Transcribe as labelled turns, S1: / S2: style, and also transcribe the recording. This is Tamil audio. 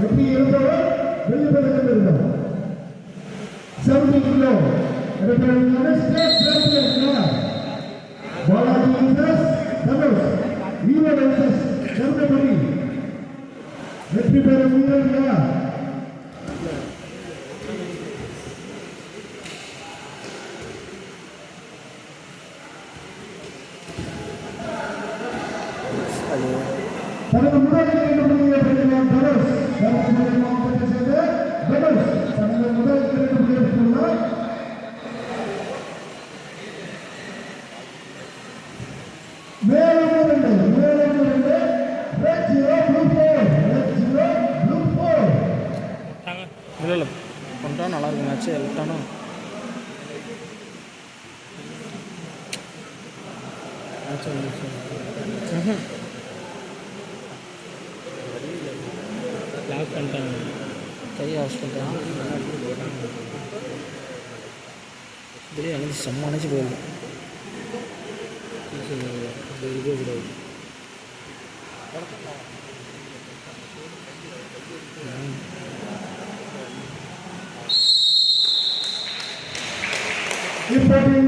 S1: வெற்றி இருந்தவர் வெள்ளி பதக்கம் பெறுவார். 70 kilo state champion Balaji inches Dhanush Erode inches Dharmapuri வெற்றி பெறும் வீரர் யார்? தனது முதல் இரண்டு பெறுகிறார் தனுஷ். தர்மபுரி மாவட்டத்தை சேர்ந்த தனுஷ் தனது முதல் இரண்டு பெற்றுள்ளார். மேலும்
S2: இல்லை பண்ணுறா நல்லா இருக்கும் மேட்ச்சு விட்டானோ லாக் பண்ணிட்டாங்க கையை வாஷ் பண்ணுறாங்க இப்படியே அணைச்சி செம்ம அணைச்சி போயிருக்கு இருக்கக்கூடாது.
S1: இப்போது